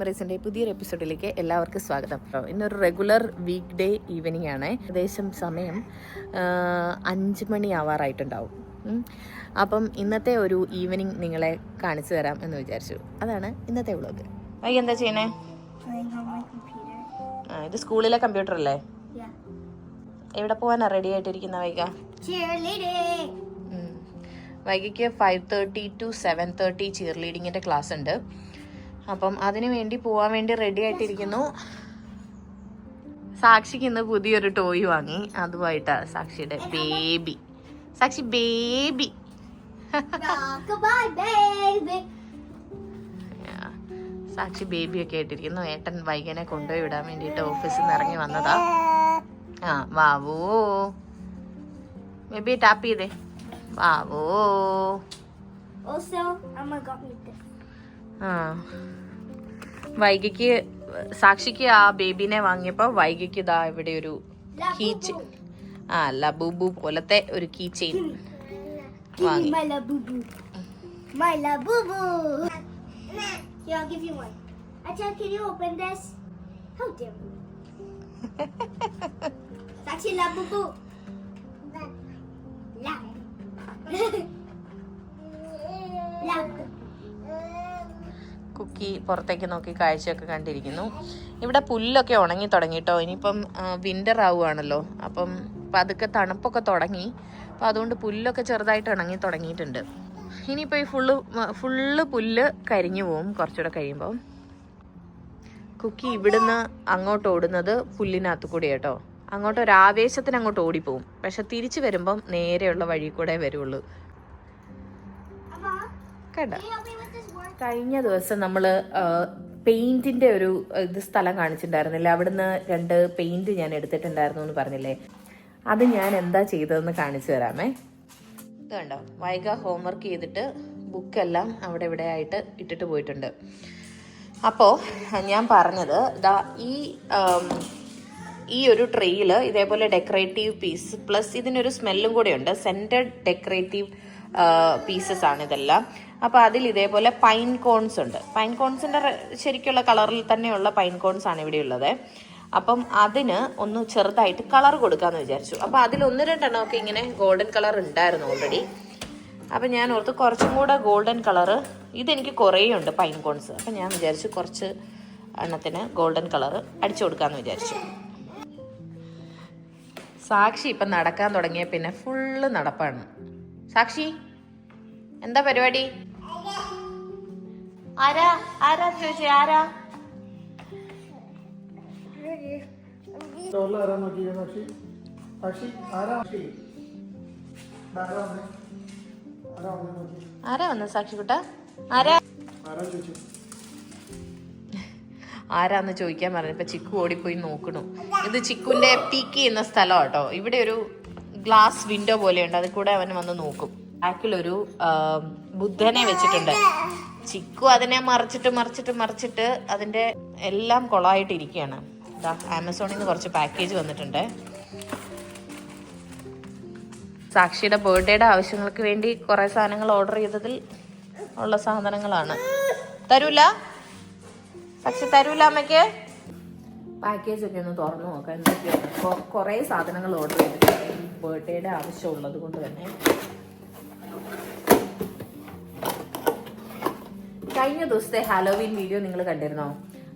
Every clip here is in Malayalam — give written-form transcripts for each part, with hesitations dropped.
മെമ്മറീസിൻ്റെ പുതിയൊരു എപ്പിസോഡിലേക്ക് എല്ലാവർക്കും സ്വാഗതം. ഇന്നൊരു റെഗുലർ വീക്ക് ഡേ ഈവനിങ് ആണ്. ഏകദേശം സമയം 5 മണി ആവാറായിട്ടുണ്ടാവും. അപ്പം ഇന്നത്തെ ഒരു ഈവനിങ് നിങ്ങളെ കാണിച്ചു തരാം എന്ന് വിചാരിച്ചു. അതാണ് ഇന്നത്തെ വ്ളോഗ്. വൈകി എന്താ ചെയ്യണേ? ഇത് സ്കൂളിലെ കമ്പ്യൂട്ടർ അല്ലേ? എവിടെ പോവാനാ റെഡി ആയിട്ടിരിക്കുന്ന വൈക? വൈകിക്ക് 5:30 to 7:30 ചിയർ ലീഡിങ്ങിൻ്റെ ക്ലാസ് ഉണ്ട്. അപ്പം അതിനു വേണ്ടി പോവാൻ വേണ്ടി റെഡി ആയിട്ടിരിക്കുന്നു. സാക്ഷിക്ക് ഇന്ന് പുതിയൊരു ടോയ് വാങ്ങി. അതുമായിട്ടാ സാക്ഷിയുടെ ബേബി. സാക്ഷി ബേബി. സാക്ഷി ബേബിയൊക്കെ ആയിട്ടിരിക്കുന്നു. ഏട്ടൻ വൈകനെ കൊണ്ടുപോയി വിടാൻ വേണ്ടിയിട്ട് ഓഫീസിൽ നിന്ന് ഇറങ്ങി വന്നതാ. വാവോ ബേബി ടാപ്പ് ചെയ്തേ. വാവോ. വൈകിക്ക് സാക്ഷിക്ക് ആ ബേബിനെ വാങ്ങിയപ്പോ വൈകിക്ക് ഇതാ ഇവിടെ ഒരു കീ ചെയിൻ, ലബൂബു പോലത്തെ ഒരു കീ ചെയിൻ വാങ്ങി. കുക്കി പുറത്തേക്ക് നോക്കി കാഴ്ചയൊക്കെ കണ്ടിരിക്കുന്നു. ഇവിടെ പുല്ലൊക്കെ ഉണങ്ങി തുടങ്ങിട്ടോ. ഇനിയിപ്പം വിന്റർ ആവുകയാണല്ലോ, അപ്പം പതുക്കെ തണുപ്പൊക്കെ തുടങ്ങി. അപ്പം അതുകൊണ്ട് പുല്ലൊക്കെ ചെറുതായിട്ട് ഉണങ്ങി തുടങ്ങിയിട്ടുണ്ട്. ഇനിയിപ്പോൾ ഈ ഫുള്ള് പുല്ല് കരിഞ്ഞു പോവും കുറച്ചുകൂടെ കഴിയുമ്പോൾ. കുക്കി ഇവിടുന്ന് അങ്ങോട്ട് ഓടുന്നത് പുല്ലിനകത്ത് കൂടി കേട്ടോ. അങ്ങോട്ട് ഒരു ആവേശത്തിന് അങ്ങോട്ട് ഓടിപ്പോവും. പക്ഷെ തിരിച്ചു വരുമ്പം നേരെയുള്ള വഴി കൂടെ വരുള്ളൂ. കേട്ടോ, കഴിഞ്ഞ ദിവസം നമ്മൾ പെയിന്റിന്റെ ഒരു സ്ഥലം കാണിച്ചിട്ടുണ്ടായിരുന്നില്ലേ? അവിടുന്ന് 2 പെയിന്റ് ഞാൻ എടുത്തിട്ടുണ്ടായിരുന്നു എന്ന് പറഞ്ഞില്ലേ? അത് ഞാൻ എന്താ ചെയ്തതെന്ന് കാണിച്ചു തരാമേ. ഇത് കണ്ടോ, വൈക ഹോംവർക്ക് ചെയ്തിട്ട് ബുക്കെല്ലാം അവിടെ ഇവിടെ ആയിട്ട് ഇട്ടിട്ട് പോയിട്ടുണ്ട്. അപ്പോൾ ഞാൻ പറഞ്ഞത് ഇതാ ഈ ഒരു ട്രെയിൽ ഇതേപോലെ ഡെക്കറേറ്റീവ് പീസ് പ്ലസ് ഇതിനൊരു സ്മെല്ലും കൂടെ ഉണ്ട്. സെന്റഡ് ഡെക്കറേറ്റീവ് പീസസ് ആണ് ഇതെല്ലാം. അപ്പോൾ അതിൽ ഇതേപോലെ പൈൻ കോൺസ് ഉണ്ട്. പൈൻ കോൺസിൻ്റെ ശരിക്കുള്ള കളറിൽ തന്നെയുള്ള പൈൻ കോൺസ് ആണ് ഇവിടെ ഉള്ളത്. അപ്പം അതിന് ഒന്ന് ചെറുതായിട്ട് കളർ കൊടുക്കാമെന്ന് വിചാരിച്ചു. അപ്പോൾ അതിൽ 1-2 എണ്ണമൊക്കെ ഇങ്ങനെ ഗോൾഡൻ കളർ ഉണ്ടായിരുന്നു ഓൾറെഡി. അപ്പം ഞാൻ ഓർത്ത് കുറച്ചും കൂടെ ഗോൾഡൻ കളറ്, ഇതെനിക്ക് കുറേ ഉണ്ട് പൈൻ കോൺസ്. അപ്പം ഞാൻ വിചാരിച്ചു കുറച്ച് എണ്ണത്തിന് ഗോൾഡൻ കളർ അടിച്ചു കൊടുക്കാമെന്ന് വിചാരിച്ചു. സാക്ഷി ഇപ്പം നടക്കാൻ തുടങ്ങിയ പിന്നെ ഫുള്ള് നടപ്പാണ്. സാക്ഷി എന്താ പരിപാടി? ആരാ ചോദിച്ചേ? ആരാ? ആരാ വന്ന സാക്ഷി കുട്ട? ആരാന്ന് ചോദിക്കാൻ പറഞ്ഞപ്പോ ചിക്കു ഓടിപ്പോയി നോക്കണു. ഇത് ചിക്കുന്റെ പീക്ക് ചെയ്യുന്ന സ്ഥലം കേട്ടോ. ഇവിടെ ഒരു ഗ്ലാസ് വിൻഡോ പോലെയുണ്ട്, അതിൽ കൂടെ അവൻ വന്ന് നോക്കും. ബാക്കിലൊരു ബുദ്ധനെ വെച്ചിട്ടുണ്ട്. ചിക്കു അതിനെ മറിച്ചിട്ട് അതിന്റെ എല്ലാം കൊളായിട്ടിരിക്കുകയാണ്. ആമസോണിൽ നിന്ന് കുറച്ച് പാക്കേജ് വന്നിട്ടുണ്ട്. സാക്ഷിയുടെ ബർത്ത്ഡേയുടെ ആവശ്യങ്ങൾക്ക് വേണ്ടി കുറെ സാധനങ്ങൾ ഓർഡർ ചെയ്തതിൽ ഉള്ള സാധനങ്ങളാണ്. തരൂല സാക്ഷി, തരൂല അമ്മയ്ക്ക്. പാക്കേജ് ഒക്കെ ഒന്ന് തുറന്നു നോക്കാം എന്തൊക്കെയാണ്. കുറെ സാധനങ്ങൾ ഓർഡർ ചെയ്തിട്ടുണ്ട് ബർത്ത്ഡേയുടെ ആവശ്യമുള്ളത് കൊണ്ട് തന്നെ. കഴിഞ്ഞ ദിവസത്തെ ഹാലോവീൻ വീഡിയോ നിങ്ങൾ കണ്ടിരുന്നോ?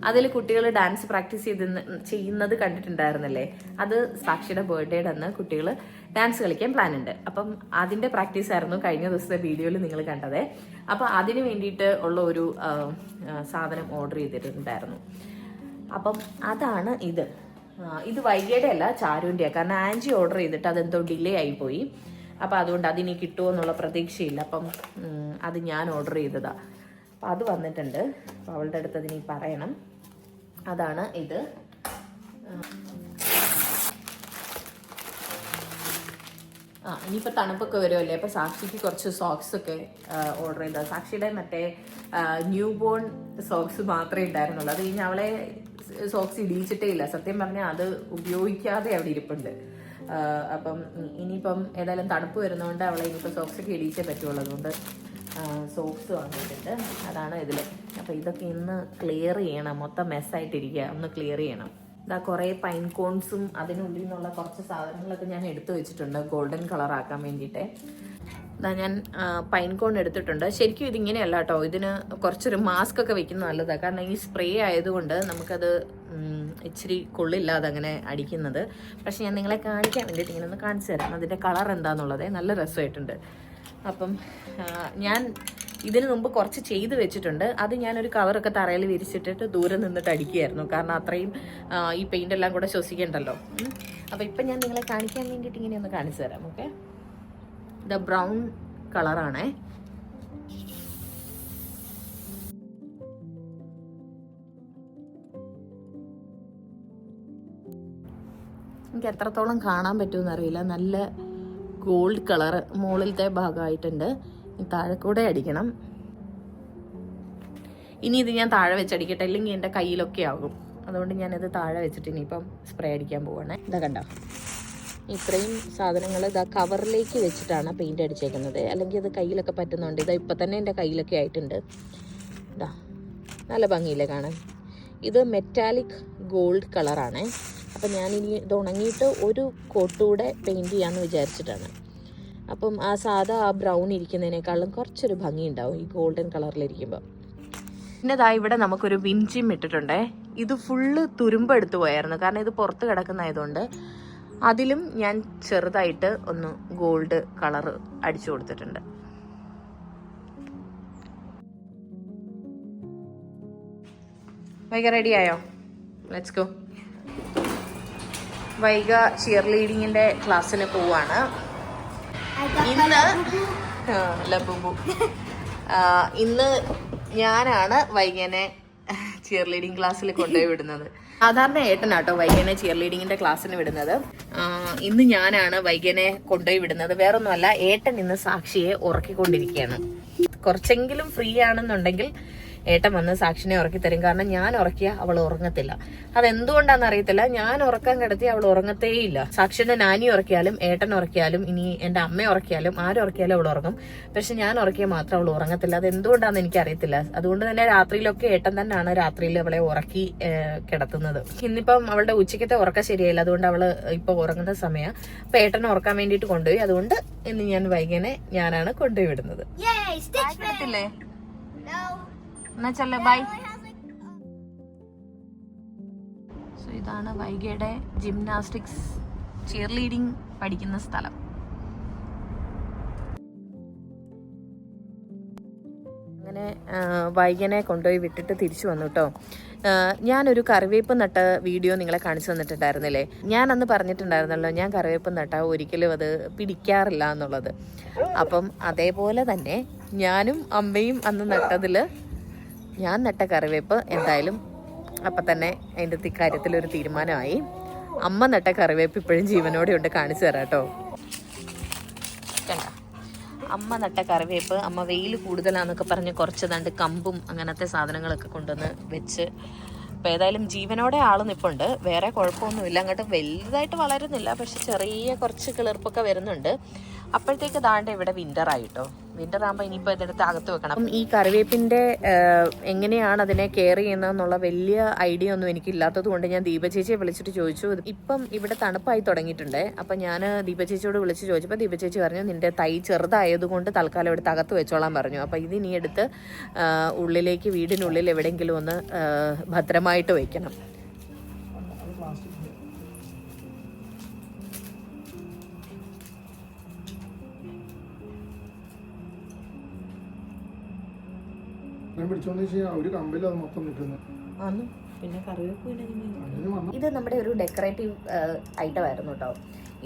അതിൽ കുട്ടികൾ ഡാൻസ് പ്രാക്ടീസ് ചെയ്യുന്നത് കണ്ടിട്ടുണ്ടായിരുന്നല്ലേ? അത് സാക്ഷിയുടെ ബർത്ത്ഡേയുടെ അന്ന് കുട്ടികൾ ഡാൻസ് കളിക്കാൻ പ്ലാൻ ഉണ്ട്. അപ്പം അതിന്റെ പ്രാക്ടീസ് ആയിരുന്നു കഴിഞ്ഞ ദിവസത്തെ വീഡിയോയിൽ നിങ്ങൾ കണ്ടത്. അപ്പം അതിന് വേണ്ടിയിട്ട് ഉള്ള ഒരു സാധനം ഓർഡർ ചെയ്തിട്ടുണ്ടായിരുന്നു. അപ്പം അതാണ് ഇത് വൈകിയുടെ അല്ല, ചാരുവിൻ്റെ. കാരണം ആൻജി ഓർഡർ ചെയ്തിട്ട് അതെന്തോ ഡിലേ ആയിപ്പോയി. അപ്പം അതുകൊണ്ട് അതിനി കിട്ടുമോ എന്നുള്ള പ്രതീക്ഷയില്ല. അപ്പം അത് ഞാൻ ഓർഡർ ചെയ്തതാ. അപ്പം അത് വന്നിട്ടുണ്ട്. അപ്പം അവളുടെ അടുത്ത് അതിനി പറയണം. അതാണ് ഇത്. ഇനിയിപ്പോൾ തണുപ്പൊക്കെ വരുമല്ലേ? അപ്പോൾ സാക്ഷിക്ക് കുറച്ച് സോക്സ് ഒക്കെ ഓർഡർ ചെയ്ത. സാക്ഷിയുടെ മറ്റേ ന്യൂ ബോൺ സോക്സ് മാത്രമേ ഉണ്ടായിരുന്നുള്ളൂ. അത് കഴിഞ്ഞ് അവളെ സോക്സ് ഇടിയിച്ചിട്ടേ ഇല്ല. സത്യം പറഞ്ഞാൽ അത് ഉപയോഗിക്കാതെ അവിടെ ഇരിപ്പുണ്ട്. അപ്പം ഇനിയിപ്പം ഏതായാലും തണുപ്പ് വരുന്നതുകൊണ്ട് അവളെ ഇനിയിപ്പോൾ സോക്സ് ഒക്കെ ഇടിയിച്ചേ പറ്റുള്ളൂ. അതുകൊണ്ട് സോക്സ് വാങ്ങിയിട്ടുണ്ട്. അതാണ് ഇതിൽ. അപ്പോൾ ഇതൊക്കെ ഇന്ന് ക്ലിയർ ചെയ്യണം. മൊത്തം മെസ്സായിട്ടിരിക്കുക, ഒന്ന് ക്ലിയർ ചെയ്യണം. ഇതാ കുറേ പൈൻ കോൺസും അതിനുള്ളിൽ നിന്നുള്ള കുറച്ച് സാധനങ്ങളൊക്കെ ഞാൻ എടുത്തു വെച്ചിട്ടുണ്ട് ഗോൾഡൻ കളർ ആക്കാൻ വേണ്ടിയിട്ട്. ഇതാ ഞാൻ പൈൻ കോൺ എടുത്തിട്ടുണ്ട്. ശരിക്കും ഇതിങ്ങനെയല്ല കേട്ടോ, ഇതിന് കുറച്ചൊരു മാസ്ക് ഒക്കെ വെക്കുന്നത് നല്ലതാണ്. കാരണം ഈ സ്പ്രേ ആയതുകൊണ്ട് നമുക്കത് ഇച്ചിരി കൊള്ളില്ല അതങ്ങനെ അടിക്കുന്നത്. പക്ഷെ ഞാൻ നിങ്ങളെ കാണിക്കാൻ വേണ്ടിയിട്ട് ഇങ്ങനെ ഒന്ന് കാണിച്ചു തരാം അതിൻ്റെ കളർ എന്താണെന്നുള്ളത്. നല്ല രസമായിട്ടുണ്ട്. അപ്പം ഞാൻ ഇതിന് മുമ്പ് കുറച്ച് ചെയ്ത് വെച്ചിട്ടുണ്ട്. അത് ഞാനൊരു കവറൊക്കെ തറയിൽ വിരിച്ചിട്ടിട്ട് ദൂരെ നിന്നിട്ട് അടിക്കുകയായിരുന്നു. കാരണം അത്രയും ഈ പെയിൻ്റ് എല്ലാം കൂടെ ശ്വസിക്കണ്ടല്ലോ. അപ്പോൾ ഇപ്പം ഞാൻ നിങ്ങളെ കാണിക്കാൻ വേണ്ടിയിട്ട് ഇങ്ങനെ ഒന്ന് കാണിച്ചു തരാം. ഓക്കെ, ഇത് ബ്രൗൺ കളറാണേ. എനിക്ക് എത്രത്തോളം കാണാൻ പറ്റുമെന്ന് അറിയില്ല. നല്ല ഗോൾഡ് കളർ മുകളിലത്തെ ഭാഗമായിട്ടുണ്ട്. താഴെ കൂടെ അടിക്കണം. ഇനി ഇത് ഞാൻ താഴെ വെച്ചടിക്കട്ടെ, അല്ലെങ്കിൽ എൻ്റെ കയ്യിലൊക്കെ ആകും. അതുകൊണ്ട് ഞാനിത് താഴെ വെച്ചിട്ട് ഇനിയിപ്പം സ്പ്രേ അടിക്കാൻ പോവാണേ. ഇതാ കണ്ടോ, ഇത്രയും സാധനങ്ങൾ ഇതാ കവറിലേക്ക് വെച്ചിട്ടാണ് പെയിൻ്റ് അടിച്ചേക്കുന്നത്. അല്ലെങ്കിൽ ഇത് കയ്യിലൊക്കെ പറ്റുന്നുണ്ട്. ഇതാ ഇപ്പം തന്നെ എൻ്റെ കയ്യിലൊക്കെ ആയിട്ടുണ്ട്. ഇതാ നല്ല ഭംഗിയില്ലേ കാണാൻ. ഇത് മെറ്റാലിക് ഗോൾഡ് കളറാണ്. അപ്പം ഞാനിനി ഇത് ഉണങ്ങിയിട്ട് ഒരു കോട്ടുകൂടെ പെയിൻറ്റ് ചെയ്യാമെന്ന് വിചാരിച്ചിട്ടാണ്. അപ്പം ആ സാധാ ആ ബ്രൗൺ ഇരിക്കുന്നതിനേക്കാളും കുറച്ചൊരു ഭംഗി ഉണ്ടാവും ഈ ഗോൾഡൻ കളറിലിരിക്കുമ്പോൾ. പിന്നെ ഇതാ ഇവിടെ നമുക്കൊരു വിൻചിം ഇട്ടിട്ടുണ്ടേ. ഇത് ഫുള്ള് തുരുമ്പെടുത്ത് പോയായിരുന്നു. കാരണം ഇത് പുറത്ത് കിടക്കുന്നതായതുകൊണ്ട് അതിലും ഞാൻ ചെറുതായിട്ട് ഒന്ന് ഗോൾഡ് കളർ അടിച്ചു കൊടുത്തിട്ടുണ്ട്. വൈക റെഡിയായോ? Let's go. വൈക ചിയർ ലീഡിങ്ങിൻ്റെ ക്ലാസ്സിന് പോവാണ് ഇന്ന് ഞാനാണ് വൈകനെ ചിയർ ലീഡിങ് ക്ലാസ്സിൽ കൊണ്ടുപോയി വിടുന്നത്. സാധാരണ ഏട്ടനാട്ടോ വൈകനെ ചിയർ ലീഡിങ്ങിന്റെ ക്ലാസ്സിന് വിടുന്നത്. ഇന്ന് ഞാനാണ് വൈകനെ കൊണ്ടുപോയി വിടുന്നത്. വേറൊന്നുമല്ല, ഏട്ടൻ ഇന്ന് സാക്ഷിയെ ഉറക്കിക്കൊണ്ടിരിക്കുകയാണ്. കുറച്ചെങ്കിലും ഫ്രീ ആണെന്നുണ്ടെങ്കിൽ ഏട്ടൻ വന്ന് സാക്ഷിനെ ഉറക്കി തരും. കാരണം ഞാൻ ഉറക്കിയ അവൾ ഉറങ്ങത്തില്ല. അതെന്തുകൊണ്ടാന്ന് അറിയത്തില്ല, ഞാൻ ഉറക്കാൻ കിടത്തി അവൾ ഉറങ്ങത്തേയില്ല. സാക്ഷിയുടെ നാനി ഉറക്കിയാലും ഏട്ടൻ ഉറക്കിയാലും ഇനി എൻ്റെ അമ്മ ഉറക്കിയാലും ആരുറക്കിയാലും അവൾ ഉറങ്ങും. പക്ഷെ ഞാൻ ഉറക്കിയാൽ മാത്രം അവൾ ഉറങ്ങത്തില്ല. അതെന്തുകൊണ്ടാന്ന് എനിക്ക് അറിയത്തില്ല. അതുകൊണ്ട് തന്നെ രാത്രിയിലൊക്കെ ഏട്ടൻ തന്നെയാണ് രാത്രിയിൽ അവളെ ഉറക്കി കിടത്തുന്നത്. ഇന്നിപ്പം അവളുടെ ഉച്ചയ്ക്കത്തെ ഉറക്കം ശരിയായില്ല. അതുകൊണ്ട് അവള് ഇപ്പൊ ഉറങ്ങുന്ന സമയം. അപ്പൊ ഏട്ടനെ ഉറക്കാൻ വേണ്ടിയിട്ട് കൊണ്ടുപോയി. അതുകൊണ്ട് ഇന്ന് ഞാൻ വൈകനെ ഞാനാണ് കൊണ്ടുപോയി വിടുന്നത്. എന്നാ ചെല്ലേ ബൈ. സോ ഇതാണ് വൈഗയുടെ ജിംനാസ്റ്റിക്സ് ചിയർ ലീഡിങ് പഠിക്കുന്ന സ്ഥലം. അങ്ങനെ വൈഗനെ കൊണ്ടുപോയി വിട്ടിട്ട് തിരിച്ചു വന്നു കേട്ടോ. ഞാനൊരു കറിവേപ്പ് നട്ട വീഡിയോ നിങ്ങളെ കാണിച്ചു തന്നിട്ടുണ്ടായിരുന്നില്ലേ? ഞാൻ അന്ന് പറഞ്ഞിട്ടുണ്ടായിരുന്നല്ലോ, ഞാൻ കറിവേപ്പ് നട്ട ഒരിക്കലും അത് പിടിക്കാറില്ല എന്നുള്ളത്. അപ്പം അതേപോലെ തന്നെ ഞാനും അമ്മയും അന്ന് നട്ടതിൽ ഞാൻ നട്ട കറിവേപ്പ് എന്തായാലും അപ്പം തന്നെ അതിൻ്റെ ഇക്കാര്യത്തിലൊരു തീരുമാനമായി. അമ്മ നട്ട കറിവേപ്പ് ഇപ്പോഴും ജീവനോടെ ഉണ്ട്. കാണിച്ചു തരാം കേട്ടോ. കണ്ട, അമ്മ നട്ട കറിവേപ്പ് അമ്മ വെയിൽ കൂടുതലാന്നൊക്കെ പറഞ്ഞ് കുറച്ച് ദണ്ട് കമ്പും അങ്ങനത്തെ സാധനങ്ങളൊക്കെ കൊണ്ടുവന്ന് വെച്ച് അപ്പോൾ ഏതായാലും ജീവനോടെ ആൾ നിൽപ്പുണ്ട്. വേറെ കുഴപ്പമൊന്നുമില്ല. അങ്ങോട്ട് വലുതായിട്ട് വളരുന്നില്ല, പക്ഷെ ചെറിയ കുറച്ച് കിളിർപ്പൊക്കെ വരുന്നുണ്ട്. അപ്പോഴത്തേക്ക് ദാണ്ട് ഇവിടെ വിൻ്റർ ആയിട്ടോ. വിൻ്റർ ആകുമ്പോൾ ഇനിയിപ്പോൾ ഇതിനകത്ത് അകത്ത് വെക്കണം. അപ്പം ഈ കറിവേപ്പിൻ്റെ എങ്ങനെയാണ് അതിനെ കെയർ ചെയ്യുന്നതെന്നുള്ള വലിയ ഐഡിയ ഒന്നും എനിക്കില്ലാത്തത് കൊണ്ട് ഞാൻ ദീപചേച്ചിയെ വിളിച്ചിട്ട് ചോദിച്ചു. ഇപ്പം ഇവിടെ തണുപ്പായി തുടങ്ങിയിട്ടുണ്ട്. അപ്പം ഞാൻ ദീപചേച്ചിയോട് വിളിച്ച് ചോദിച്ചപ്പോൾ ദീപചേച്ചി പറഞ്ഞു, നിൻ്റെ തൈ ചെറുതായതുകൊണ്ട് തൽക്കാലം എടുത്ത് അകത്ത് വെച്ചോളാൻ പറഞ്ഞു. അപ്പം ഇതിനി എടുത്ത് ഉള്ളിലേക്ക് വീടിനുള്ളിൽ എവിടെയെങ്കിലും ഒന്ന് ഭദ്രമായിട്ട് വയ്ക്കണം. പിന്നെ കറിവേപ്പ് ഇത് നമ്മുടെ ഒരു ഡെക്കറേറ്റീവ് ഐറ്റം ആയിരുന്നു കേട്ടോ.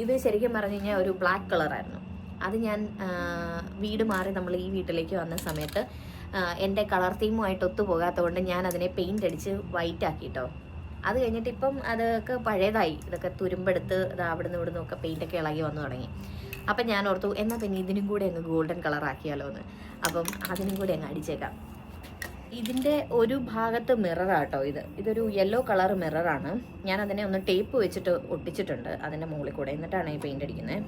ഇത് ശരിക്കും പറഞ്ഞു കഴിഞ്ഞാൽ ഒരു ബ്ലാക്ക് കളറായിരുന്നു. അത് ഞാൻ വീട് മാറി നമ്മൾ ഈ വീട്ടിലേക്ക് വന്ന സമയത്ത് എൻ്റെ കളർ തീമുമായിട്ട് ഒത്തുപോകാത്തത് കൊണ്ട് ഞാൻ അതിനെ പെയിൻ്റ് അടിച്ച് വൈറ്റ് ആക്കി കേട്ടോ. അത് കഴിഞ്ഞിട്ട് ഇപ്പം അതൊക്കെ പഴയതായി. ഇതൊക്കെ തുരുമ്പെടുത്ത് അവിടുന്ന് ഇവിടുന്ന് ഒക്കെ പെയിൻ്റൊക്കെ ഇളകി വന്നു തുടങ്ങി. അപ്പം ഞാൻ ഓർത്തു, എന്നാൽ പിന്നെ ഇതിനും കൂടെ അങ്ങ് ഗോൾഡൻ കളർ ആക്കിയാലോ എന്ന്. അപ്പം അതിനും കൂടി അങ്ങ് അടിച്ചേക്കാം. ഇതിൻ്റെ ഒരു ഭാഗത്ത് മിററാട്ടോ. ഇതൊരു യെല്ലോ കളർ മിററാണ്. ഞാൻ അതിനെ ഒന്ന് ടേപ്പ് വെച്ചിട്ട് ഒട്ടിച്ചിട്ടുണ്ട് അതിൻ്റെ മുകളിൽ കൂടെ. എന്നിട്ടാണ് ഈ പെയിൻ്റ് അടിക്കുന്നത്.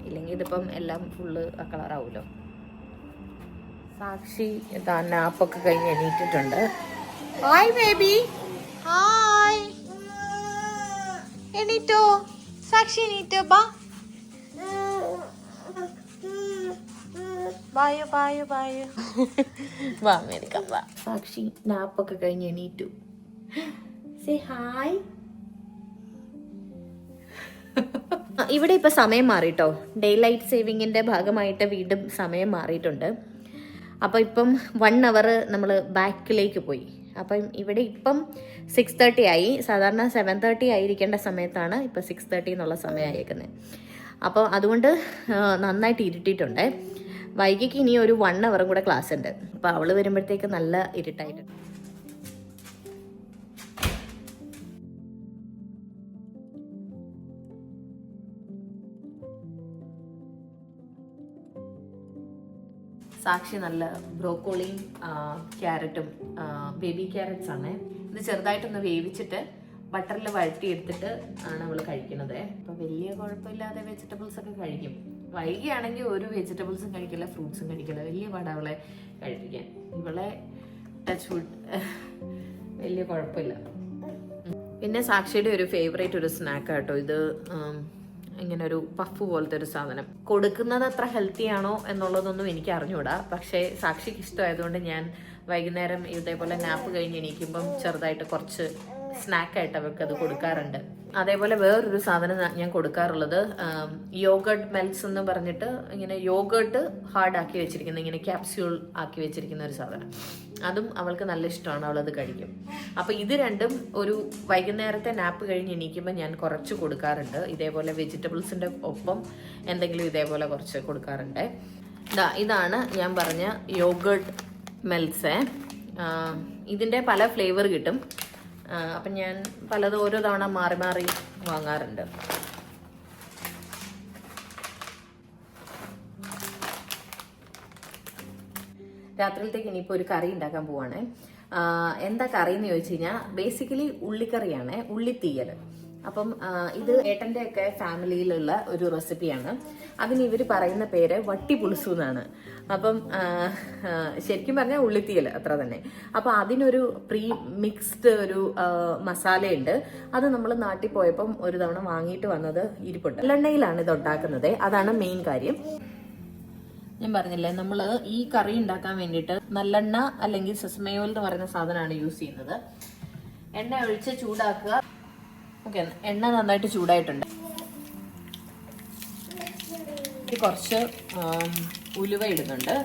ഇല്ലെങ്കിൽ ഇതിപ്പം എല്ലാം ഫുള്ള് ആ കളറാവുമല്ലോ. സാക്ഷി ഇതാ നാപ്പൊക്കെ കഴിഞ്ഞ് എണീറ്റിട്ടുണ്ട്. Hi baby, hi. എണീറ്റോ സാക്ഷി? എണീറ്റോ? ബായോ ബായോ ബായോ. വാ മേടിക്കാം വാ. സാക്ഷി നാപ്പൊക്കെ കഴിഞ്ഞ് എണീറ്റു. Say hi. ഇവിടെ ഇപ്പൊ സമയം മാറിട്ടോ. ഡേ ലൈറ്റ് സേവിങ്ങിന്റെ ഭാഗമായിട്ട് വീണ്ടും സമയം മാറിയിട്ടുണ്ട്. അപ്പോൾ ഇപ്പം 1 hour നമ്മൾ ബാക്കിലേക്ക് പോയി. അപ്പം ഇവിടെ ഇപ്പം 6:30 ആയി. സാധാരണ 7:30 ആയിരിക്കേണ്ട സമയത്താണ് ഇപ്പം 6:30 എന്നുള്ള സമയമായിരിക്കുന്നത്. അപ്പോൾ അതുകൊണ്ട് നന്നായിട്ട് ഇരുട്ടിയിട്ടുണ്ട്. വൈകിക്ക് ഇനി ഒരു 1 hour കൂടെ ക്ലാസ് ഉണ്ട്. അപ്പോൾ അവൾ വരുമ്പോഴത്തേക്ക് നല്ല ഇരുട്ടായിട്ടുണ്ട്. സാക്ഷി നല്ല ബ്രോക്കോളിയും ക്യാരറ്റും ബേബി ക്യാരറ്റ്സ് ആണ്. ഇത് ചെറുതായിട്ടൊന്ന് വേവിച്ചിട്ട് ബട്ടറിൽ വഴറ്റിയെടുത്തിട്ട് ആണ് അവൾ കഴിക്കുന്നത്. അപ്പോൾ വലിയ കുഴപ്പമില്ലാതെ വെജിറ്റബിൾസ് ഒക്കെ കഴിക്കും. വൈകിയാണെങ്കിൽ ഒരു വെജിറ്റബിൾസും കഴിക്കില്ല, ഫ്രൂട്ട്സും കഴിക്കില്ല. വലിയ പാടാ അവളെ കഴിപ്പിക്കാൻ. ഇവളെ ടച്ച് ഫുഡ് വലിയ കുഴപ്പമില്ല. പിന്നെ സാക്ഷിയുടെ ഒരു ഫേവറേറ്റ് ഒരു സ്നാക്കാട്ടോ ഇത്. ഇങ്ങനെ ഒരു പഫ് പോലത്തെ ഒരു സാധനം. കൊടുക്കുന്നത് അത്ര ഹെൽത്തി ആണോ എന്നുള്ളതൊന്നും എനിക്ക് അറിഞ്ഞൂടാ. പക്ഷേ സാക്ഷിക്ക് ഇഷ്ടമായതുകൊണ്ട് ഞാൻ വൈകുന്നേരം ഇതേപോലെ നാപ്പ് കഴിഞ്ഞ് എണീക്കുമ്പം ചെറുതായിട്ട് കുറച്ച് സ്നാക്കായിട്ട് അവർക്ക് അത് കൊടുക്കാറുണ്ട്. അതേപോലെ വേറൊരു സാധനം ഞാൻ കൊടുക്കാറുള്ളത് യോഗർട്ട് മെൽറ്റ്സ് എന്ന് പറഞ്ഞിട്ട് ഇങ്ങനെ യോഗർട്ട് ഹാർഡ് ആക്കി വെച്ചിരിക്കുന്ന, ഇങ്ങനെ ക്യാപ്സ്യൂൾ ആക്കി വെച്ചിരിക്കുന്ന ഒരു സാധനം. അതും അവൾക്ക് നല്ല ഇഷ്ടമാണ്, അവളത് കഴിക്കും. അപ്പോൾ ഇത് രണ്ടും ഒരു വൈകുന്നേരത്തെ നാപ്പ് കഴിഞ്ഞ് എണീക്കുമ്പോൾ ഞാൻ കുറച്ച് കൊടുക്കാറുണ്ട്. ഇതേപോലെ വെജിറ്റബിൾസിൻ്റെ ഒപ്പം എന്തെങ്കിലും ഇതേപോലെ കുറച്ച് കൊടുക്കാറുണ്ട്. ഇതാണ് ഞാൻ പറഞ്ഞ യോഗർട്ട് മെൽറ്റ്സ്. ഇതിൻ്റെ പല ഫ്ലേവർ കിട്ടും. അപ്പം ഞാൻ പലതും ഓരോ തവണ മാറി മാറി വാങ്ങാറുണ്ട്. രാത്രിയിലത്തേക്ക് ഇനിയിപ്പോൾ ഒരു കറി ഉണ്ടാക്കാൻ പോവാണ്. എന്താ കറി എന്ന് ചോദിച്ചു കഴിഞ്ഞാൽ ബേസിക്കലി ഉള്ളിക്കറിയാണ്, ഉള്ളിത്തീയൽ. അപ്പം ഇത് ഏട്ടൻ്റെ ഒക്കെ ഫാമിലിയിലുള്ള ഒരു റെസിപ്പിയാണ്. അതിന് ഇവർ പറയുന്ന പേര് വട്ടി പുളിസു എന്നാണ്. അപ്പം ശരിക്കും പറഞ്ഞാൽ ഉള്ളിത്തീയൽ അത്ര തന്നെ. അപ്പം അതിനൊരു പ്രീ മിക്സ്ഡ് ഒരു മസാലയുണ്ട്. അത് നമ്മൾ നാട്ടിൽ പോയപ്പം ഒരു തവണ വാങ്ങിയിട്ട് വന്നത് ഇരിപ്പുണ്ട്. നല്ലെണ്ണയിലാണ് ഇത് ഉണ്ടാക്കുന്നത്, അതാണ് മെയിൻ കാര്യം. ഞാൻ പറഞ്ഞില്ലേ, നമ്മൾ ഈ കറി ഉണ്ടാക്കാൻ വേണ്ടിയിട്ട് നല്ലെണ്ണ അല്ലെങ്കിൽ സെസമ ഓയിൽ എന്ന് പറയുന്ന സാധനമാണ് യൂസ് ചെയ്യുന്നത്. എണ്ണ ഒഴിച്ച് ചൂടാക്കുക. ഓക്കെ, എണ്ണ നന്നായിട്ട് ചൂടായിട്ടുണ്ട്. കുറച്ച് ഉലുവ ഇടുന്നുണ്ട്.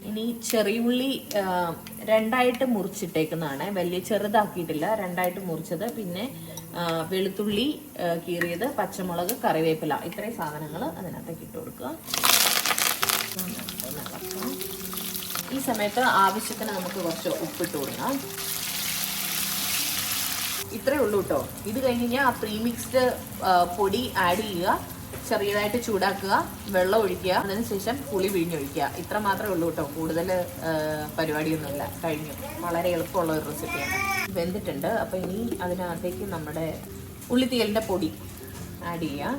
ഇനി ചെറിയുള്ളി 2ആയിട്ട് മുറിച്ചിട്ടേക്കുന്നതാണ്, വലിയ ചെറുതാക്കിയിട്ടില്ല, 2ആയിട്ട് മുറിച്ചത്. പിന്നെ വെളുത്തുള്ളി കീറിയത്, പച്ചമുളക്, കറിവേപ്പില, ഇത്രയും സാധനങ്ങൾ അതിനകത്തേക്ക് ഇട്ട് കൊടുക്കുക. ഈ സമയത്ത് ആവശ്യത്തിന് നമുക്ക് കുറച്ച് ഉപ്പിട്ട് കൊടുക്കാം. ഇത്രയേ ഉള്ളൂ കേട്ടോ. ഇത് കഴിഞ്ഞ് കഴിഞ്ഞാൽ ആ പ്രീമിക്സ്ഡ് പൊടി ആഡ് ചെയ്യുക, ചെറിയതായിട്ട് ചൂടാക്കുക, വെള്ളം ഒഴിക്കുക, അതിനുശേഷം പുളി പിഴിഞ്ഞൊഴിക്കുക. ഇത്ര മാത്രമേ ഉള്ളൂ കേട്ടോ, കൂടുതൽ പരിപാടിയൊന്നുമില്ല. കഴിഞ്ഞു. വളരെ എളുപ്പമുള്ള ഒരു റെസിപ്പിയാണ്. വെന്തിട്ടുണ്ട്. അപ്പോൾ ഇനി അതിനകത്തേക്ക് നമ്മുടെ ഉള്ളിത്തീയലിൻ്റെ പൊടി ആഡ് ചെയ്യുക.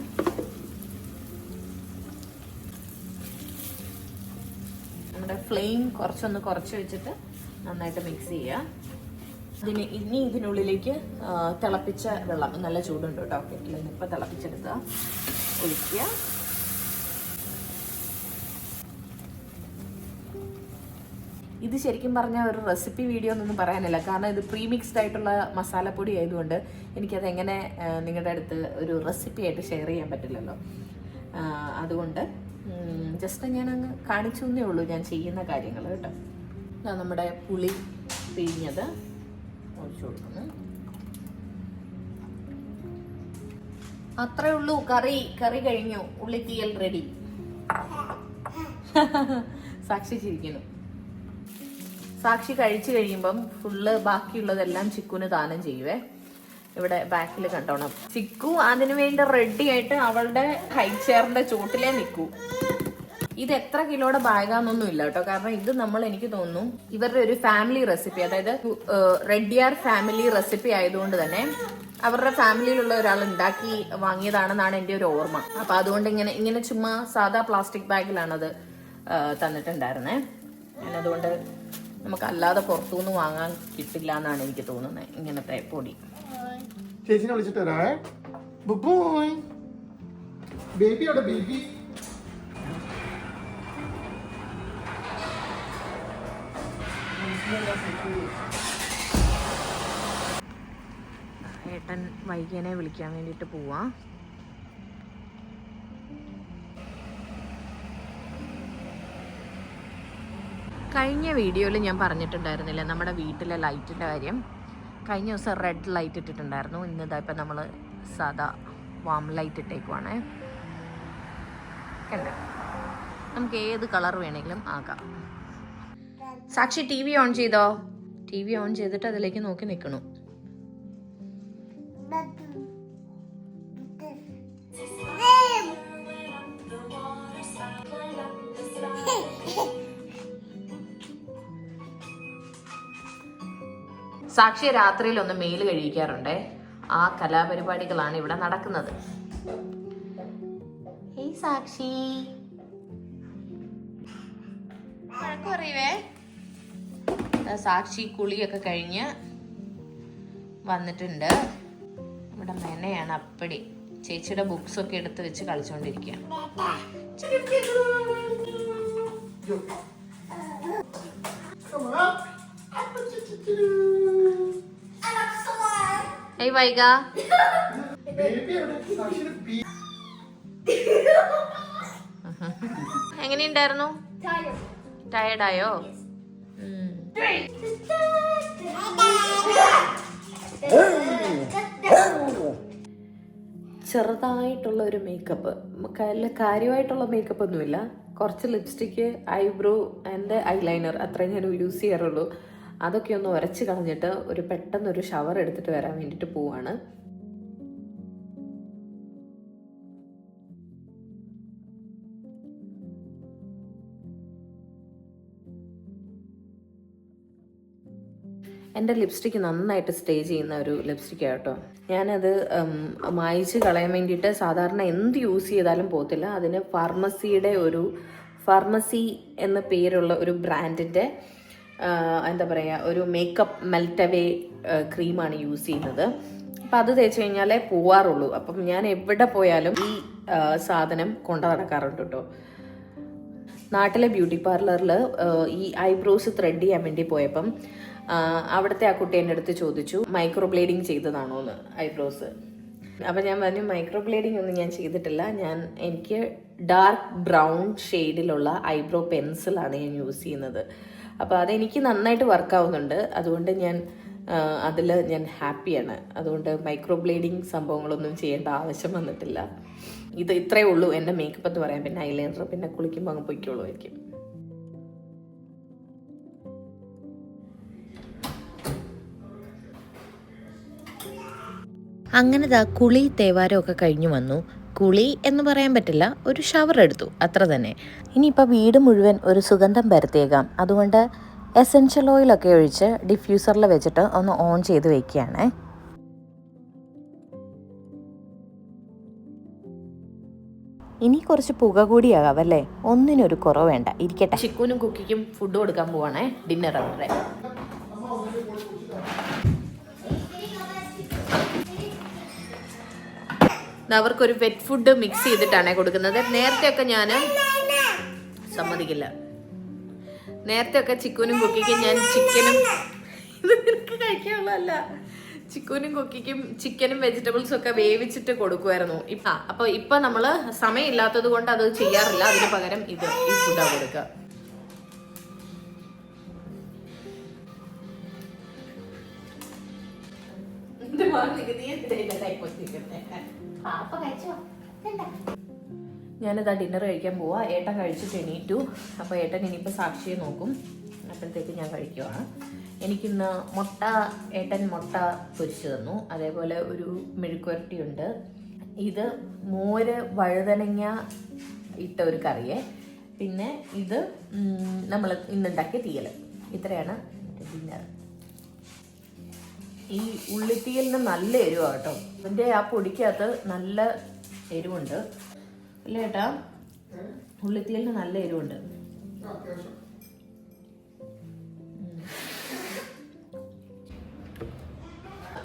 നമ്മുടെ ഫ്ലെയിം കുറച്ച് വെച്ചിട്ട് നന്നായിട്ട് മിക്സ് ചെയ്യുക. ഇനി ഇതിനുള്ളിലേക്ക് തിളപ്പിച്ച വെള്ളം, നല്ല ചൂടുണ്ട് കേട്ടോ കെറ്റിൽ, ഇപ്പം തിളപ്പിച്ചെടുക്കുക, ഒഴിക്കുക. ഇത് ശരിക്കും പറഞ്ഞാൽ ഒരു റെസിപ്പി വീഡിയോ എന്നൊന്നും പറയാനില്ല, കാരണം ഇത് പ്രീമിക്സ്ഡ് ആയിട്ടുള്ള മസാലപ്പൊടി ആയതുകൊണ്ട് എനിക്കത് എങ്ങനെ നിങ്ങളുടെ അടുത്ത് ഒരു റെസിപ്പി ആയിട്ട് ഷെയർ ചെയ്യാൻ പറ്റില്ലല്ലോ. അതുകൊണ്ട് ജസ്റ്റ് ഞാൻ അങ്ങ് കാണിച്ചു എന്നേ ഉള്ളൂ ഞാൻ ചെയ്യുന്ന കാര്യങ്ങൾ കേട്ടോ. നമ്മുടെ പുളി പിഴിഞ്ഞത് ഒഴിച്ചു കൊടുക്കുന്നു. അത്രേ ഉള്ളൂ. കറി കഴിഞ്ഞു. ഉള്ളിത്തീയൽ റെഡി. സാക്ഷി ചിരിക്കുന്നു. സാക്ഷി കഴിച്ചു കഴിയുമ്പം ഫുള്ള് ബാക്കിയുള്ളതെല്ലാം ചിക്കുന് ദാനം ചെയ്യുവേ. ഇവിടെ ബാക്കിൽ കണ്ടോണം. ചിക്കു അതിനു വേണ്ടി റെഡി ആയിട്ട് അവളുടെ ഹൈ ചെയറിന്റെ ചോട്ടിലേ നിൽക്കൂ. ഇത് എത്ര കിലോയുടെ ബാഗാന്നൊന്നും ഇല്ല കേട്ടോ, കാരണം ഇത് നമ്മൾ, എനിക്ക് തോന്നുന്നു ഇവരുടെ ഒരു ഫാമിലി റെസിപ്പി, അതായത് റെഡ്ഡിയാർ ഫാമിലി റെസിപ്പി ആയതുകൊണ്ട് തന്നെ അവരുടെ ഫാമിലിയിലുള്ള ഒരാൾ ഉണ്ടാക്കി വാങ്ങിയതാണെന്നാണ് എൻ്റെ ഒരു ഓർമ്മ. അപ്പൊ അതുകൊണ്ട് ഇങ്ങനെ ചുമ്മാ സാധാ പ്ലാസ്റ്റിക് ബാഗിലാണത് തന്നിട്ടുണ്ടായിരുന്നേ. അതുകൊണ്ട് നമുക്ക് അല്ലാതെ പുറത്തുനിന്ന് വാങ്ങാൻ കിട്ടില്ല എന്നാണ് എനിക്ക് തോന്നുന്നത് ഇങ്ങനത്തെ പൊടി. ചേച്ചിനെ വിളിച്ചിട്ട് വരാവേ. ബുബോയ് ബേബി അവിടെ ബേബി. ഏട്ടൻ വൈകിയനെ വിളിക്കാൻ വേണ്ടിയിട്ട് പോവാ. കഴിഞ്ഞ വീഡിയോയിൽ ഞാൻ പറഞ്ഞിട്ടുണ്ടായിരുന്നില്ല നമ്മുടെ വീട്ടിലെ ലൈറ്റിൻ്റെ കാര്യം. കഴിഞ്ഞ ദിവസം റെഡ് ലൈറ്റ് ഇട്ടിട്ടുണ്ടായിരുന്നു. ഇന്നിതാ ഇപ്പം നമ്മൾ സാധാ വാം ലൈറ്റ് ഇട്ടേക്കുവാണേ. കണ്ട, നമുക്ക് ഏത് കളർ വേണമെങ്കിലും ആക്കാം. സാക്ഷി ടി വി ഓൺ ചെയ്തോ? ടി വി ഓൺ ചെയ്തിട്ട് അതിലേക്ക് നോക്കി നിൽക്കണു. സാക്ഷി രാത്രിയിൽ ഒന്ന് മെയിൽ കഴിക്കാറുണ്ടേ. ആ കലാപരിപാടികളാണ് ഇവിടെ നടക്കുന്നത്. സാക്ഷി സാക്ഷി കുളിയൊക്കെ കഴിഞ്ഞ് വന്നിട്ടുണ്ട്. ഇവിടെ മെനയാണ് അപ്പടി. ചേച്ചിയുടെ ബുക്സ് ഒക്കെ എടുത്ത് വെച്ച് കളിച്ചോണ്ടിരിക്കുകയാണ്. ഏയ് വൈഗ, എങ്ങനെയുണ്ടായിരുന്നു? ടയർഡായോ? ചെറുതായിട്ടുള്ള ഒരു മേക്കപ്പ്, കാര്യമായിട്ടുള്ള മേക്കപ്പ് ഒന്നുമില്ല. കുറച്ച് ലിപ്സ്റ്റിക്ക്, ഐബ്രോ ആൻഡ് ഐലൈനർ, അത്രയും ഞാൻ യൂസ് ചെയ്യാറുള്ളൂ. അതൊക്കെ ഒന്ന് ഉരച്ച് കളഞ്ഞിട്ട് പെട്ടെന്നൊരു ഷവർ എടുത്തിട്ട് വരാൻ വേണ്ടിയിട്ട് പോവാണ്. എൻ്റെ ലിപ്സ്റ്റിക്ക് നന്നായിട്ട് സ്റ്റേ ചെയ്യുന്ന ഒരു ലിപ്സ്റ്റിക്കാണ് കേട്ടോ. ഞാനത് മായ്ച്ച് കളയാൻ വേണ്ടിയിട്ട് സാധാരണ എന്ത് യൂസ് ചെയ്താലും പോകത്തില്ല. അതിന് ഫാർമസി എന്ന പേരുള്ള ഒരു ബ്രാൻഡിൻ്റെ എന്താ പറയുക, ഒരു മേക്കപ്പ് മെൽറ്റവേ ക്രീമാണ് യൂസ് ചെയ്യുന്നത്. അപ്പം അത് തേച്ച് കഴിഞ്ഞാലേ പോവാറുള്ളൂ. അപ്പം ഞാൻ എവിടെ പോയാലും ഈ സാധനം കൊണ്ടു നടക്കാറുണ്ട് കേട്ടോ. നാട്ടിലെ ബ്യൂട്ടി പാർലറിൽ ഈ ഐബ്രോസ് ത്രെഡ് ചെയ്യാൻ വേണ്ടി പോയപ്പം അവിടുത്തെ ആ കുട്ടി എൻ്റെ അടുത്ത് ചോദിച്ചു, മൈക്രോ ബ്ലേഡിങ് ചെയ്തതാണോ എന്ന് ഐബ്രോസ്. അപ്പം ഞാൻ പറഞ്ഞു, മൈക്രോ ബ്ലേഡിങ് ഒന്നും ഞാൻ ചെയ്തിട്ടില്ല. എനിക്ക് ഡാർക്ക് ബ്രൗൺ ഷെയ്ഡിലുള്ള ഐബ്രോ പെൻസിലാണ് ഞാൻ യൂസ് ചെയ്യുന്നത്. അപ്പോൾ അതെനിക്ക് നന്നായിട്ട് വർക്കാവുന്നുണ്ട്. അതുകൊണ്ട് അതിൽ ഞാൻ ഹാപ്പിയാണ്. അതുകൊണ്ട് മൈക്രോ ബ്ലേഡിങ് സംഭവങ്ങളൊന്നും ചെയ്യേണ്ട ആവശ്യം വന്നിട്ടില്ല. ഇത്രയേ ഉള്ളൂ എൻ്റെ മേക്കപ്പ് എന്ന് പറയാം. പിന്നെ ഐലൈനർ പിന്നെ കുളിക്കുമ്പോൾ അങ്ങ് പൊയ്ക്കോളുമായിരിക്കും. അങ്ങനെ കുളി തേവാരമൊക്കെ കഴിഞ്ഞു വന്നു. കുളി എന്ന് പറയാൻ പറ്റില്ല, ഒരു ഷവർ എടുത്തു, അത്ര തന്നെ. ഇനിയിപ്പോൾ വീട് മുഴുവൻ ഒരു സുഗന്ധം പരത്തിയേക്കാം. അതുകൊണ്ട് എസെൻഷ്യൽ ഓയിലൊക്കെ ഒഴിച്ച് ഡിഫ്യൂസറിൽ വെച്ചിട്ട് ഒന്ന് ഓൺ ചെയ്ത് വെക്കുകയാണ്. ഇനി കുറച്ച് പുക കൂടിയാകാം അല്ലേ? ഒന്നിനൊരു കുറവ് വേണ്ട, ഇരിക്കട്ടെ. ചിക്കുനും കുക്കിക്കും ഫുഡ് കൊടുക്കാൻ പോവാണേ, ഡിന്നർ അവരുടെ. അവർക്കൊരു വെറ്റ് ഫുഡ് മിക്സ് ചെയ്തിട്ടാണ് കൊടുക്കുന്നത്. നേരത്തെയൊക്കെ ഞാൻ സമ്മതിക്കില്ല. നേരത്തെയൊക്കെ ചിക്കുനും കുക്കിക്കും ഞാൻ കഴിക്കാനുള്ളതല്ല, ചിക്കുനും കുക്കിക്കും ചിക്കനും വെജിറ്റബിൾസും ഒക്കെ വേവിച്ചിട്ട് കൊടുക്കുമായിരുന്നു. ഇപ്പൊ നമ്മള് സമയമില്ലാത്തത് കൊണ്ട് അത് ചെയ്യാറില്ല. അതിന് പകരം ഈ ഫുഡാണ് കൊടുക്കുക. ഞാനിതാ ഡിന്നർ കഴിക്കാൻ പോവാ. ഏട്ടൻ കഴിച്ചിട്ട് എണീറ്റു. അപ്പോൾ ഏട്ടൻ ഇനിയിപ്പോൾ സാക്ഷിയെ നോക്കും. അപ്പോഴത്തേക്ക് ഞാൻ കഴിക്കുവാണ്. എനിക്കിന്ന് ഏട്ടൻ മുട്ട പൊരിച്ചു തന്നു. അതേപോലെ ഒരു മെഴുക്കുവരട്ടിയുണ്ട്. ഇത് മോര് വഴുതനങ്ങ ഇട്ട ഒരു കറിയെ. പിന്നെ ഇത് നമ്മൾ ഇന്നുണ്ടാക്കിയ തീയൽ. ഇത്രയാണ് ഡിന്നർ. ഈ ഉള്ളിത്തീയലിന് നല്ല എരിവാണ് കേട്ടോ. അതിൻ്റെ ആ പൊടിക്കകത്ത് നല്ല എരിവുണ്ട് അല്ലേ ഏട്ടാ? ഉള്ളിത്തീയലിന് നല്ല എരിവുണ്ട്.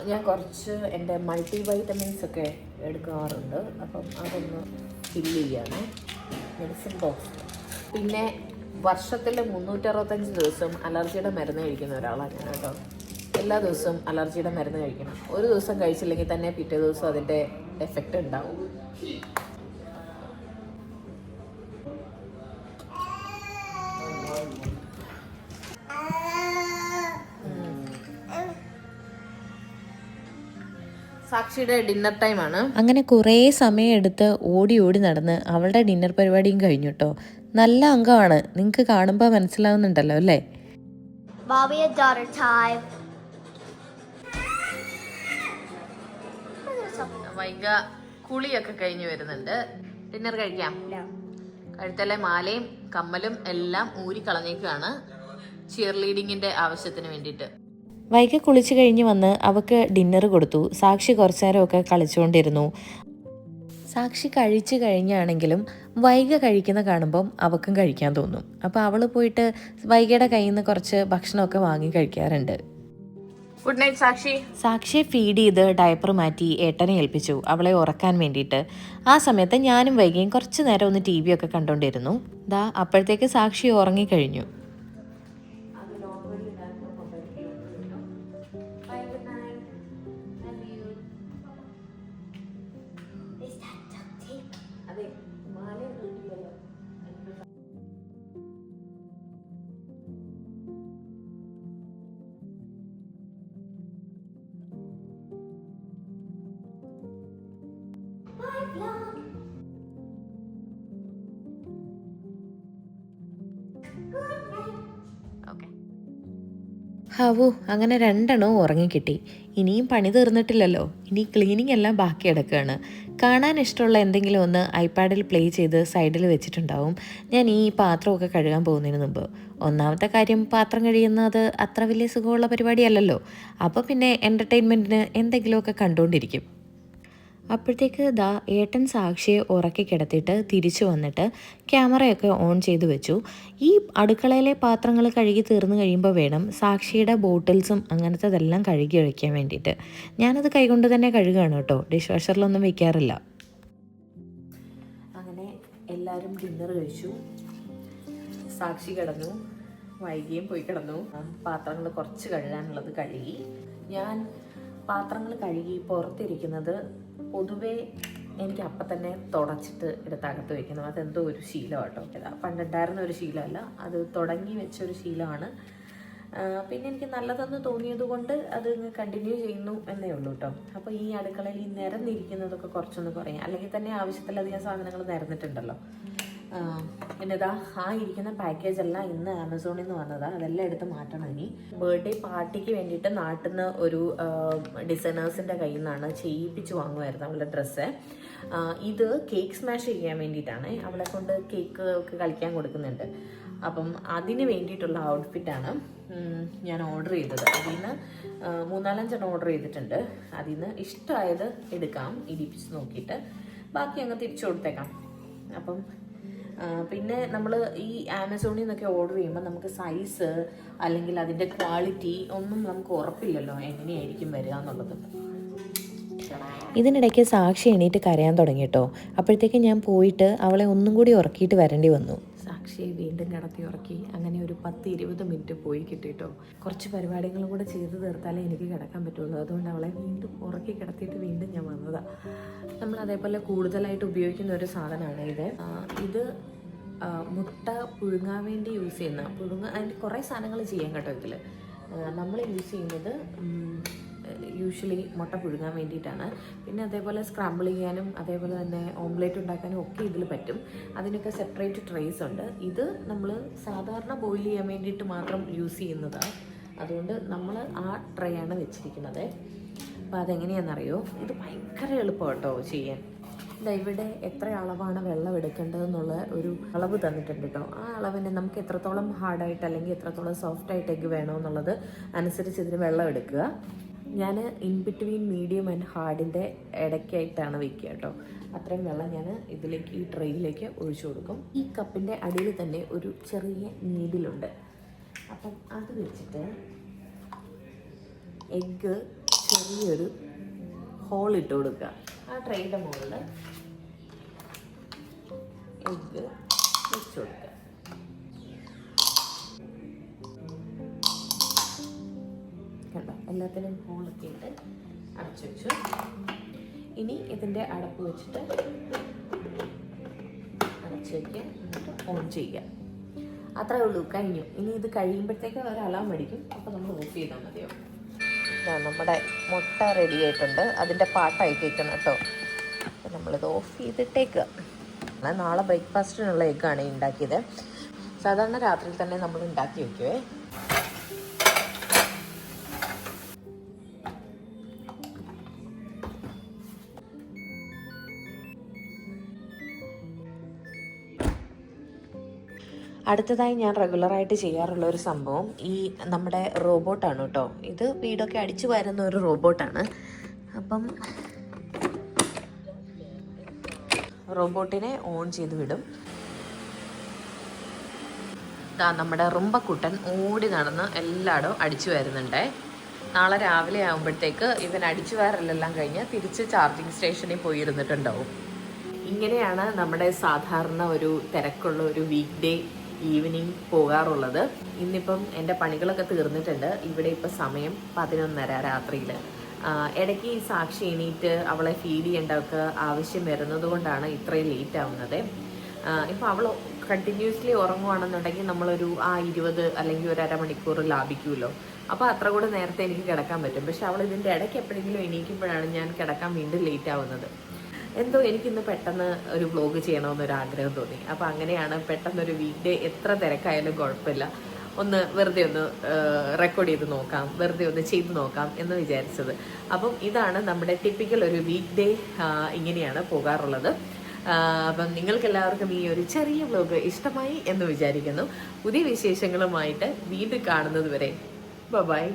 ഞാൻ കുറച്ച് എൻ്റെ മൾട്ടി വൈറ്റമിൻസ് ഒക്കെ എടുക്കാറുണ്ട്. അപ്പം അതൊന്ന് ഫില്ല് ചെയ്യാണ് മെഡിസിൻ ബോക്സ്. പിന്നെ വർഷത്തിൽ 365 ദിവസം അലർജിയുടെ മരുന്ന് കഴിക്കുന്ന ഒരാളാണ് ഞാൻ കേട്ടോ. എല്ലാ ദിവസവും അലർജിയുടെ മരുന്ന് കഴിക്കണം. ഒരു ദിവസം കഴിച്ചില്ലെങ്കിൽ തന്നെ പിറ്റേ ദിവസം അതിൻ്റെ എഫക്റ്റ് ഉണ്ടാവും. സാക്ഷിയുടെ ഡിന്നർ ടൈമാണ്. അങ്ങനെ കുറേ സമയമെടുത്ത് ഓടി ഓടി നടന്ന് അവളുടെ ഡിന്നർ പരിപാടിയും കഴിഞ്ഞു കേട്ടോ. നല്ല അംഗമാണ്, നിങ്ങൾക്ക് കാണുമ്പോൾ മനസ്സിലാവുന്നുണ്ടല്ലോ അല്ലേ? Mommy and daughter time. വൈക കുളിയൊക്കെ കഴിഞ്ഞ് വരുന്നുണ്ട്. ഡിന്നർ കഴിക്കാം. കഴുത്തലെ മാലയും കമ്മലും എല്ലാം ഊരി കളഞ്ഞേക്കാണ് ചിയർ ലീഡിങ്ങിന്റെ ആവശ്യത്തിന് വേണ്ടിയിട്ട്. വൈകി കുളിച്ച് കഴിഞ്ഞ് വന്ന് അവൾക്ക് ഡിന്നർ കൊടുത്തു. സാക്ഷി കുറച്ചു നേരമൊക്കെ കളിച്ചുകൊണ്ടിരുന്നു. സാക്ഷി കഴിച്ച് കഴിഞ്ഞാണെങ്കിലും വൈക കഴിക്കുന്ന കാണുമ്പം അവൾക്കും കഴിക്കാൻ തോന്നും. അപ്പോൾ അവൾ പോയിട്ട് വൈകയുടെ കയ്യിൽ നിന്ന് കുറച്ച് ഭക്ഷണമൊക്കെ വാങ്ങി കഴിക്കാറുണ്ട്. ഗുഡ് നൈറ്റ് സാക്ഷി. സാക്ഷിയെ ഫീഡ് ചെയ്ത് ഡയപ്പർ മാറ്റി ഏട്ടനെ ഏൽപ്പിച്ചു അവളെ ഉറക്കാൻ വേണ്ടിയിട്ട്. ആ സമയത്ത് ഞാനും വൈകിയും കുറച്ച് നേരം ഒന്ന് TV ഒക്കെ കണ്ടുകൊണ്ടിരുന്നു. അപ്പോഴത്തേക്ക് സാക്ഷി ഉറങ്ങിക്കഴിഞ്ഞു. ഹാവു, അങ്ങനെ 2 എണ്ണവും ഉറങ്ങിക്കിട്ടി. ഇനിയും പണി തീർന്നിട്ടില്ലല്ലോ. ഇനി ക്ലീനിങ് എല്ലാം ബാക്കി കിടക്കുകയാണ്. കാണാൻ ഇഷ്ടമുള്ള എന്തെങ്കിലും ഒന്ന് ഐപാഡിൽ പ്ലേ ചെയ്ത് സൈഡിൽ വെച്ചിട്ടുണ്ടാവും ഞാൻ ഈ പാത്രമൊക്കെ കഴുകാൻ പോകുന്നതിന് മുമ്പ്. ഒന്നാമത്തെ കാര്യം, പാത്രം കഴിയുന്നത് അത്ര വലിയ സുഖമുള്ള പരിപാടിയല്ലല്ലോ. അപ്പോൾ പിന്നെ എൻ്റർടൈൻമെൻറ്റിന് എന്തെങ്കിലുമൊക്കെ കണ്ടുകൊണ്ടിരിക്കും. അപ്പോഴത്തേക്ക് ഏട്ടൻ സാക്ഷിയെ ഉറക്കി കിടത്തിയിട്ട് തിരിച്ചു വന്നിട്ട് ക്യാമറയൊക്കെ ഓൺ ചെയ്ത് വെച്ചു. ഈ അടുക്കളയിലെ പാത്രങ്ങൾ കഴുകി തീർന്നു കഴിയുമ്പോൾ വേണം സാക്ഷിയുടെ ബോട്ടിൽസും അങ്ങനത്തതെല്ലാം കഴുകി വയ്ക്കാൻ വേണ്ടിയിട്ട്. ഞാനത് കൈകൊണ്ട് തന്നെ കഴുകുകയാണ് കേട്ടോ, ഡിഷ് വാഷറിലൊന്നും വയ്ക്കാറില്ല. അങ്ങനെ എല്ലാവരും ഡിന്നർ കഴിച്ചു. സാക്ഷി കിടന്നു, വൈകിയും പോയി കിടന്നു. പാത്രങ്ങൾ കുറച്ച് കഴുകാനുള്ളത് കഴുകി. ഞാൻ പാത്രങ്ങൾ കഴുകി പുറത്തിരിക്കുന്നത് പൊതുവേ എനിക്ക് അപ്പം തന്നെ തുടച്ചിട്ട് എടുത്തകത്ത് വയ്ക്കണം. അതെന്തോ ഒരു ശീലമാണ് കേട്ടോ. പണ്ടുണ്ടായിരുന്ന ഒരു ശീലമല്ല, അത് തുടങ്ങി വെച്ചൊരു ശീലമാണ്. പിന്നെ എനിക്ക് നല്ലതെന്ന് തോന്നിയത് കൊണ്ട് അത് കണ്ടിന്യൂ ചെയ്യുന്നു എന്നേ ഉള്ളൂ കേട്ടോ. അപ്പോൾ ഈ അടുക്കളയിൽ ഈ നിരന്നിരിക്കുന്നതൊക്കെ കുറച്ചൊന്ന് കുറയും. അല്ലെങ്കിൽ തന്നെ ആവശ്യത്തിലധികം സാധനങ്ങൾ നിരന്നിട്ടുണ്ടല്ലോ. പിന്നെ ആ ഇരിക്കുന്ന പാക്കേജ് എല്ലാം ഇന്ന് ആമസോണിൽ നിന്ന് വന്നതാണ്. അതെല്ലാം എടുത്ത് മാറ്റണം. ഇനി ബർത്ത്ഡേ പാർട്ടിക്ക് വേണ്ടിയിട്ട് നാട്ടിൽ നിന്ന് ഒരു ഡിസൈനേഴ്സിൻ്റെ കയ്യിൽ നിന്നാണ് ചെയ്യിപ്പിച്ച് വാങ്ങുമായിരുന്നു അവളുടെ ഡ്രസ്സ്. ഇത് കേക്ക് സ്മാഷ് ചെയ്യാൻ വേണ്ടിയിട്ടാണ്. അവളെ കൊണ്ട് കേക്ക് ഒക്കെ കളിക്കാൻ കൊടുക്കുന്നുണ്ട്. അപ്പം അതിന് വേണ്ടിയിട്ടുള്ള ഔട്ട്ഫിറ്റാണ് ഞാൻ ഓർഡർ ചെയ്തത്. അതിൽ നിന്ന് 3-4 ഓർഡർ ചെയ്തിട്ടുണ്ട്. അതിൽ നിന്ന് ഇഷ്ടമായത് എടുക്കാം, ഇടിപ്പിച്ച് നോക്കിയിട്ട് ബാക്കി അങ്ങ് തിരിച്ചു കൊടുത്തേക്കാം. അപ്പം പിന്നെ നമ്മൾ ഈ ആമസോണിൽ നിന്നൊക്കെ ഓർഡർ ചെയ്യുമ്പോൾ നമുക്ക് സൈസ് അല്ലെങ്കിൽ അതിൻ്റെ ക്വാളിറ്റി ഒന്നും നമുക്ക് ഉറപ്പില്ലല്ലോ എങ്ങനെയായിരിക്കും വരിക എന്നുള്ളത്. ഇതിനിടയ്ക്ക് സാക്ഷി എണീറ്റ് കരയാൻ തുടങ്ങി കേട്ടോ. അപ്പോഴത്തേക്ക് ഞാൻ പോയിട്ട് അവളെ ഒന്നും കൂടി ഉറക്കിയിട്ട് വരേണ്ടി വന്നു. സാക്ഷിയെ വീണ്ടും കിടത്തി ഉറക്കി. അങ്ങനെ ഒരു 10-20 മിനിറ്റ് പോയി കിട്ടിയിട്ടോ. കുറച്ച് പരിപാടികളും കൂടെ ചെയ്ത് തീർത്താലേ എനിക്ക് കിടക്കാൻ പറ്റുള്ളൂ. അതുകൊണ്ട് അവളെ വീണ്ടും ഉറക്കി കിടത്തിയിട്ട് വീണ്ടും ഞാൻ വന്നതാണ്. നമ്മൾ അതേപോലെ കൂടുതലായിട്ട് ഉപയോഗിക്കുന്ന ഒരു സാധനമാണ് ഇത് മുട്ട പുഴുങ്ങാൻ വേണ്ടി യൂസ് ചെയ്യുന്ന അതിൻ്റെ കുറേ സാധനങ്ങൾ ചെയ്യാൻ കേട്ടോ. ഇതിൽ നമ്മൾ യൂസ് ചെയ്യുന്നത് യൂഷ്വലി മുട്ട പുഴുങ്ങാൻ വേണ്ടിയിട്ടാണ്. പിന്നെ അതേപോലെ സ്ക്രാമ്പിൾ ചെയ്യാനും അതേപോലെ തന്നെ ഓംലേറ്റ് ഉണ്ടാക്കാനും ഒക്കെ ഇതിൽ പറ്റും. അതിനൊക്കെ സെപ്പറേറ്റ് ട്രേസ് ഉണ്ട്. ഇത് നമ്മൾ സാധാരണ ബോയിൽ ചെയ്യാൻ വേണ്ടിയിട്ട് മാത്രം യൂസ് ചെയ്യുന്നതാണ്. അതുകൊണ്ട് നമ്മൾ ആ ട്രേ ആണ് വെച്ചിരിക്കുന്നത്. അപ്പോൾ അതെങ്ങനെയാണെന്നറിയോ, ഇത് ഭയങ്കര എളുപ്പം കേട്ടോ ചെയ്യാൻ. ഇവിടെ എത്ര അളവാണ് വെള്ളം എടുക്കേണ്ടതെന്നുള്ള ഒരു അളവ് തന്നിട്ടുണ്ട് കേട്ടോ. ആ അളവിന് നമുക്ക് എത്രത്തോളം ഹാർഡായിട്ട് അല്ലെങ്കിൽ എത്രത്തോളം സോഫ്റ്റായിട്ട് എഗ്ഗ് വേണമെന്നുള്ളത് അനുസരിച്ച് ഇതിന് വെള്ളം എടുക്കുക. ഞാൻ ഇൻ ബിറ്റ്വീൻ മീഡിയം ആൻഡ് ഹാർഡിൻ്റെ ഇടയ്ക്കായിട്ടാണ് വെക്കുക കേട്ടോ. അത്രയും വെള്ളം ഞാൻ ഇതിലേക്ക് ഈ ട്രെയിലേക്ക് ഒഴിച്ചു കൊടുക്കും. ഈ കപ്പിൻ്റെ അടിയിൽ തന്നെ ഒരു ചെറിയ നീഡിലുണ്ട്. അപ്പം അത് വെച്ചിട്ട് എഗ്ഗ് ചെറിയൊരു ഹോൾ ഇട്ട് കൊടുക്കുക. ആ ട്രെയിൻ്റെ മുകളിൽ എഗ്ഗ് വെച്ച് കൊടുക്കുക. കണ്ടോ, എല്ലാത്തിനും ഹോളൊക്കെ ഇട്ട് അടച്ചു വെച്ചു. ഇനി ഇതിൻ്റെ അടപ്പ് വെച്ചിട്ട് അടച്ചു വയ്ക്കുക, എന്നിട്ട് ഓൺ ചെയ്യുക. അത്രേ ഉള്ളൂ, കഴിഞ്ഞു. ഇനി ഇത് കഴിയുമ്പോഴത്തേക്ക് ഒരു അലാം അടിക്കും. അപ്പോൾ നമ്മൾ ഓഫ് ചെയ്താൽ മതിയോ. നമ്മുടെ മുട്ട റെഡി ആയിട്ടുണ്ട്. അതിൻ്റെ പാട്ടായി കേൾക്കണം കേട്ടോ. അപ്പോൾ നമ്മളിത് ഓഫ് ചെയ്തിട്ടേക്കുക. നാളെ ബ്രേക്ക്ഫാസ്റ്റിനുള്ള എഗ്ഗാണ് ഉണ്ടാക്കിയത്. സാധാരണ രാത്രിയിൽ തന്നെ നമ്മൾ ഉണ്ടാക്കി വയ്ക്കുവേ. അടുത്തതായി ഞാൻ റെഗുലറായിട്ട് ചെയ്യാറുള്ള ഒരു സംഭവം ഈ നമ്മുടെ റോബോട്ടാണ് കേട്ടോ. ഇത് വീടൊക്കെ അടിച്ചു വരുന്ന ഒരു റോബോട്ടാണ്. അപ്പം റോബോട്ടിനെ ഓൺ ചെയ്ത് വിടും. നമ്മുടെ റുമ്പക്കുട്ടൻ ഓടി നടന്ന് എല്ലായിടവും അടിച്ചു വരുന്നുണ്ടേ. നാളെ രാവിലെ ആകുമ്പോഴത്തേക്ക് ഇവൻ അടിച്ചു വാരലെല്ലാം കഴിഞ്ഞ് തിരിച്ച് ചാർജിങ് സ്റ്റേഷനിൽ പോയി ഇരുന്നിട്ടുണ്ടാവും. ഇങ്ങനെയാണ് നമ്മുടെ സാധാരണ ഒരു തിരക്കുള്ള ഒരു വീക്ക് ഡേ ഈവനിങ് പോകാറുള്ളത്. ഇന്നിപ്പം എൻ്റെ പണികളൊക്കെ തീർന്നിട്ടുണ്ട്. ഇവിടെ ഇപ്പം സമയം 11:30 രാത്രിയിൽ. ഇടയ്ക്ക് ഈ സാക്ഷി എണീറ്റ് അവളെ ഫീഡ് ചെയ്യേണ്ടതൊക്കെ ആവശ്യം വരുന്നത് കൊണ്ടാണ് ഇത്രയും ലേറ്റ് ആവുന്നത്. ഇപ്പം അവൾ കണ്ടിന്യൂസ്ലി ഉറങ്ങുവാണെന്നുണ്ടെങ്കിൽ നമ്മളൊരു 20 അല്ലെങ്കിൽ ഒരു അരമണിക്കൂർ ലാഭിക്കുമല്ലോ. അപ്പോൾ അത്ര കൂടെ നേരത്തെ എനിക്ക് കിടക്കാൻ പറ്റും. പക്ഷെ അവൾ ഇതിൻ്റെ ഇടയ്ക്ക് എപ്പോഴെങ്കിലും എണീക്കുമ്പോഴാണ് ഞാൻ കിടക്കാൻ വീണ്ടും ലേറ്റ് ആവുന്നത്. എന്തോ എനിക്കിന്ന് പെട്ടെന്ന് ഒരു വ്ലോഗ് ചെയ്യണമെന്നൊരു ആഗ്രഹം തോന്നി. അപ്പോൾ അങ്ങനെയാണ് പെട്ടെന്നൊരു വീക്ക് ഡേ എത്ര തിരക്കായാലും കുഴപ്പമില്ല, ഒന്ന് വെറുതെ ഒന്ന് റെക്കോർഡ് ചെയ്ത് നോക്കാം, വെറുതെ ഒന്ന് ചെയ്ത് നോക്കാം എന്ന് വിചാരിച്ചത്. അപ്പം ഇതാണ് നമ്മുടെ ടിപ്പിക്കൽ ഒരു വീക്ക് ഡേ. ഇങ്ങനെയാണ് പോകാറുള്ളത്. അപ്പം നിങ്ങൾക്ക് എല്ലാവർക്കും ഈ ഒരു ചെറിയ വ്ലോഗ് ഇഷ്ടമായി എന്ന് വിചാരിക്കുന്നു. പുതിയ വിശേഷങ്ങളുമായിട്ട് വീണ്ടും കാണുന്നത് വരെ ബൈ.